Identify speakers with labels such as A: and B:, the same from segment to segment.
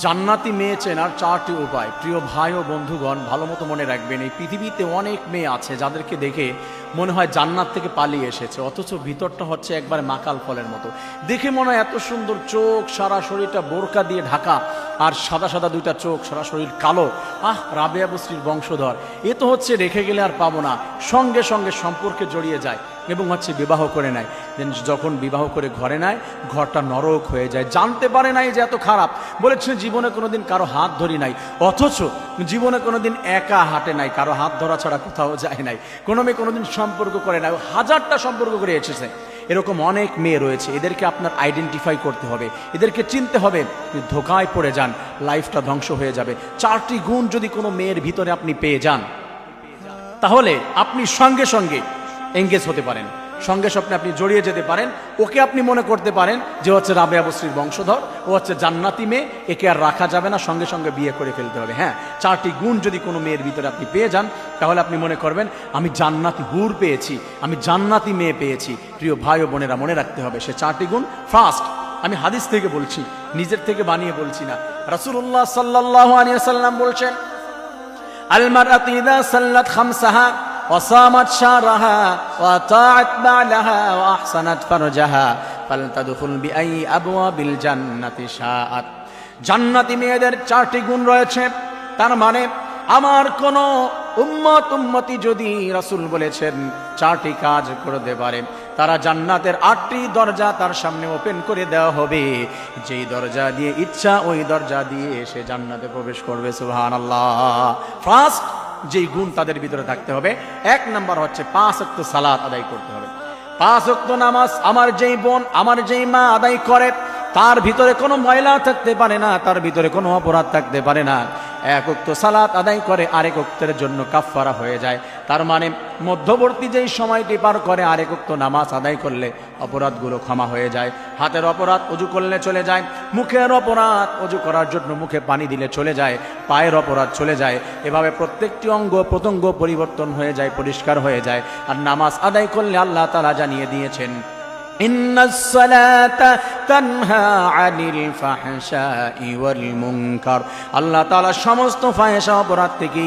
A: জান্নাতি মেয়ে চেনার চারটি উপায়। প্রিয় ভাই ও বন্ধুগণ, ভালো মতো মনে রাখবেন, এই পৃথিবীতে অনেক মেয়ে আছে যাদেরকে দেখে মনে হয় জান্নাত থেকে পালিয়ে এসেছে, অথচ ভিতরটা হচ্ছে একবার মাকাল ফলের মতো। দেখে মনে হয় এত সুন্দর চোখ, সারা শরীরটা বোরকা দিয়ে ঢাকা, আর সাদা সাদা দুইটা চোখ, সারা শরীর কালো। রাবেয়া বস্রির বংশধর, এ তো হচ্ছে রেখে গেলে আর পাবো না। সঙ্গে সঙ্গে সম্পর্কে জড়িয়ে যায় এবং হচ্ছে বিবাহ করে নেয়। দেন যখন বিবাহ করে ঘরে নেয়, ঘরটা নরক হয়ে যায়। জানতে পারে নাই যে এত খারাপ। বলেছে জীবনে কোনোদিন কারো হাত ধরি নাই, অথচ জীবনে কোনোদিন একা হাঁটে নাই, কারো হাত ধরা ছাড়া কোথাও যায় নাই। কোনো মেয়ে কোনোদিন সম্পর্ক করে নাই, হাজারটা সম্পর্ক করে এসেছে। এরকম অনেক মেয়ে রয়েছে, এদেরকে আপনার আইডেন্টিফাই করতে হবে, এদেরকে চিনতে হবে। ধোকায় পড়ে যান, লাইফটা ধ্বংস হয়ে যাবে। চারটি গুণ যদি কোনো মেয়ের ভিতরে আপনি পেয়ে যান, তাহলে আপনি সঙ্গে সঙ্গে এঙ্গেজ হতে পারেন, সঙ্গে স্বপ্নে আপনি জড়িয়ে যেতে পারেন। ওকে আপনি মনে করতে পারেন যে হচ্ছে রাবেয়া বস্রির বংশধর, ও হচ্ছে জান্নাতি মেয়ে, একে আর রাখা যাবে না, সঙ্গে সঙ্গে বিয়ে করে ফেলতে হবে। হ্যাঁ, চারটি গুণ যদি কোনো মেয়ের ভিতরে আপনি পেয়ে যান, তাহলে আপনি মনে করবেন আমি জান্নাতি হুর পেয়েছি, আমি জান্নাতি মেয়ে পেয়েছি। প্রিয় ভাই ও বোনেরা, মনে রাখতে হবে সে চারটি গুণ। ফার্স্ট, আমি হাদিস থেকে বলছি, নিজের থেকে বানিয়ে বলছি না। রাসূলুল্লাহ সাল্লাল্লাহু আলাইহি ওয়াসাল্লাম বলছেন, আল মারআতু ইযা সাল্লাত খামসাহা وصامت شهرها وأطاعت بعلها وأحسنت فرجها فلتدخل بأي أبواب الجنة شاءت। জান্নাতি মেয়েদের চারটি গুণ রয়েছে। তার মানে আমার কোন উম্মতি যদি, রাসূল বলেছেন, চারটি কাজ করতে পারে, তারা জান্নাতের 8টি দরজা তার সামনে ওপেন করে দেওয়া হবে। যেই দরজা দিয়ে ইচ্ছা ওই দরজা দিয়ে সে জান্নাতে প্রবেশ করবে। সুবহানাল্লাহ। ফার্স্ট যেই গুণ তাদের ভিতরে থাকতে হবে, 1 নাম্বার হচ্ছে 5 ওয়াক্ত সালাত আদায় করতে হবে। 5 ওয়াক্ত নামাজ আমার যেই বোন, আমার যেই মা আদায় করে, তার ভিতরে কোনো ময়লা থাকতে পারে না, তার ভিতরে কোনো অপরাধ থাকতে পারে না। 1 ওয়াক্ত সালাত আদায় করে আরেক ওয়াক্তের জন্য কাফফারা হয়ে যায়। তার মানে মধ্যবর্তী যেই সময়টি পার করে আরেক ওয়াক্ত নামাজ আদায় করলে অপরাধগুলো ক্ষমা হয়ে যায়। হাতের অপরাধ অজু করলে চলে যায়, মুখের অপরাধ অজু করার জন্য মুখে পানি দিলে চলে যায়, পায়ের অপরাধ চলে যায়। এভাবে প্রত্যেকটি অঙ্গ প্রত্যঙ্গ পরিবর্তন হয়ে যায়, পরিষ্কার হয়ে যায়। আর নামাজ আদায় করলে আল্লাহ তাআলা জানিয়ে দিয়েছেন, ইন্নাস সালাতা তানহা আনিল ফাহশাই ওয়াল মুনকার। আল্লাহ তাআলা সমস্ত ফাহিশা অপরাধ থেকে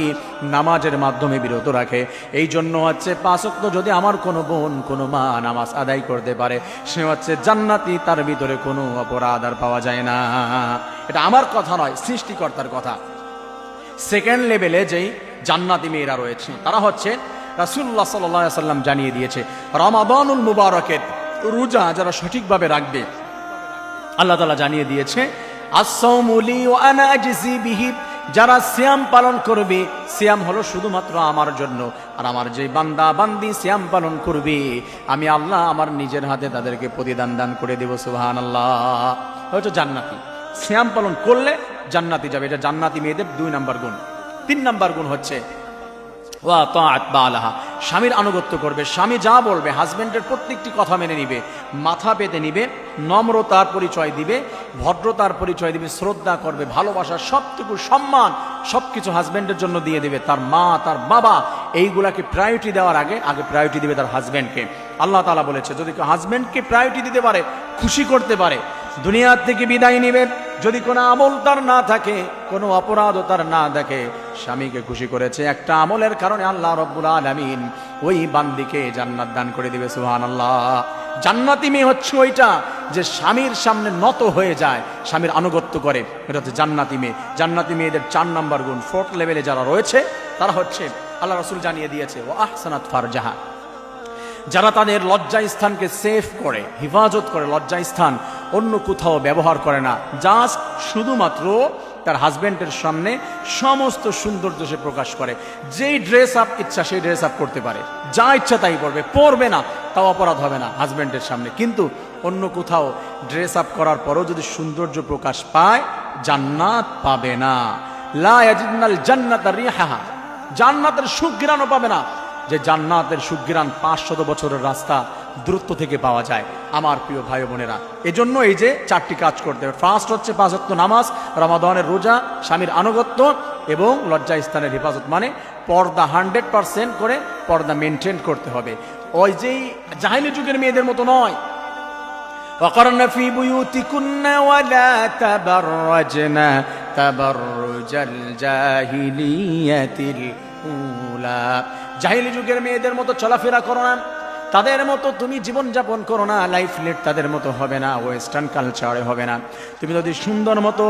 A: নামাজের মাধ্যমে বিরত রাখে। এই জন্য হচ্ছে 5 ওয়াক্ত যদি আমার কোনো বোন, কোনো মা নামাজ আদায় করতে পারে, সে হচ্ছে জান্নাতি, তার ভিতরে কোনো অপরাধ আর পাওয়া যায় না। এটা আমার কথা নয়, সৃষ্টিকর্তার কথা। সেকেন্ড লেভেলে যেই জান্নাতি মেয়েরা রয়েছে, তারা হচ্ছে রাসূলুল্লাহ সাল্লাল্লাহু আলাইহি ওয়াসাল্লাম জানিয়ে দিয়েছে, রমাদানুল মুবারাকের রোজা যারা সঠিকভাবে রাখবে, আল্লাহ তাআলা জানিয়ে দিয়েছে, আস-সাওমু লি ওয়া আনা আজজি বিহি। যারা সিয়াম পালন করবে, সিয়াম হলো শুধুমাত্র আমার জন্য, আর আমার যে বান্দা বান্দি সিয়াম পালন করবে, আমি আল্লাহ আমার নিজের হাতে তাদেরকে প্রতিদান দান করে দেব। সুবহানাল্লাহ। হয়তো জান্নাতি, সিয়াম পালন করলে জান্নাতি যাবে। এটা জান্নাতি মেয়েদের 2 নাম্বার গুণ। 3 নাম্বার গুণ হচ্ছে ওয়া তাআত বালাহা। স্বামীর আনুগত্য করবে, স্বামী যা বলবে হাজবেন্ডের প্রত্যেকটি কথা মেনে নিবে, মাথা পেতে নিবে, নম্রতার পরিচয় দিবে, ভদ্রতার পরিচয় দিবে, শ্রদ্ধা করবে, ভালোবাসা, সবটুকু সম্মান সবকিছু হাজবেন্ডের জন্য দিয়ে দিবে। তার মা, তার বাবা, এইগুলাকে প্রায়োরিটি দেওয়ার আগে প্রায়োরিটি দিবে তার হাজবেন্ডকে। আল্লাহ তাআলা বলেছে, যদি কেউ হাজবেন্ডকে প্রায়োরিটি দিতে পারে, খুশি করতে পারে, দুনিয়ার থেকে বিদায় নিবে, যদি কোনো আমল তার না থাকে, কোনো অপরাধও তার না থাকে, স্বামীকে খুশি করেছে একটা আমলের কারণে, আল্লাহ রাব্বুল আলামিন ওই বান্দিকে জান্নাত দান করে দিবে। সুবহানাল্লাহ। জান্নাতি মেয়ে হচ্ছে ওইটা যে স্বামীর সামনে নত হয়ে যায়, স্বামীর আনুগত্য করে, এটা হচ্ছে জান্নাতি মেয়ে। জান্নাতি মেয়েদের 4 নাম্বার গুণ, 4th লেভেলে যারা রয়েছে, তারা হচ্ছে, আল্লাহ রাসূল জানিয়ে দিয়েছে, ওয়া আহসানাত ফারজাহা। যারা তাদের লজ্জাস্থানকে সেফ করে, হেফাজত করে, লজ্জাস্থান অন্য কোথাও ব্যবহার করে না, জাস্ট শুধুমাত্র তার হাজবেন্ডের সামনে সমস্ত সৌন্দর্য সে প্রকাশ করে। যেই ড্রেস আপ ইচ্ছা সেই ড্রেস আপ করতে পারে, যা ইচ্ছা তাই পরবে না, তাও অপরাধ হবে না হাজবেন্ডের সামনে। কিন্তু অন্য কোথাও ড্রেস আপ করার পরও যদি সৌন্দর্য প্রকাশ পায়, জান্নাত পাবে না। লা ইয়াজিদুনাল জান্নাতা রিহাহা। জান্নাতের সুঘ্রাণও পাবে না, যে জান্নাতের সুঘ্রাণ 500 বছরের রাস্তা দূরত্ব থেকে পাওয়া যায়। আমার প্রিয় ভাই বোনেরা, এজন্য এই যে 4টি কাজ করতে হবে। ফার্স্ট হচ্ছে 5 ওয়াক্ত নামাজ, রমাদানের রোজা, স্বামীর আনুগত্য এবং লজ্জাস্থানের হেফাজত। মানে পর্দা 100% করে পর্দা মেনটেন করতে হবে। ওই যেই জাহেলি যুগের মেয়েদের মতো নয়, وقرن في بيوتكن ولا تبرجن তাবাররুজাল জাহিলিয়াতিল উলা। জাহিলি যুগের মেয়েদের মতো চলাফেরা করো না, তাদের মতো তুমি জীবনযাপন করো না, লাইফ লিড তাদের মতো হবে না, ওয়েস্টার্ন কালচারে হবে না। তুমি যদি সুন্দর মতো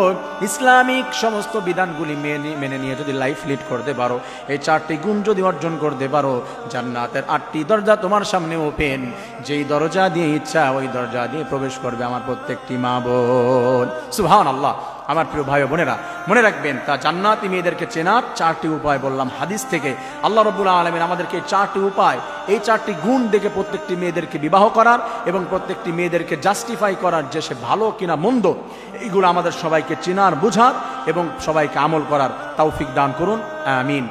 A: ইসলামিক সমস্ত বিধানগুলি মেনে নিয়ে যদি লাইফ লিড করতে পারো, এই 4টি গুণ যদি অর্জন করতে পারো, জান্নাতের 8টি দরজা তোমার সামনে ওপেন। যেই দরজা দিয়ে ইচ্ছা ওই দরজা দিয়ে প্রবেশ করবে আমার প্রত্যেকটি মা বোন। সুবহানাল্লাহ। আমার প্রিয় ভাই ও বোনেরা, মনে রাখবেন, তা জান্নাতি মেয়েদেরকে চেনার 4টি উপায় বললাম হাদিস থেকে। আল্লাহ রাব্বুল আলামিন আমাদেরকে এই 4টি উপায়, এই 4টি গুণ দেখে প্রত্যেকটি মেয়েদেরকে বিবাহ করার এবং প্রত্যেকটি মেয়েদেরকে জাস্টিফাই করার যে সে ভালো কিনা মন্দ, এইগুলো আমাদের সবাইকে চেনার, বোঝার এবং সবাইকে আমল করার তৌফিক দান করুন। আমিন।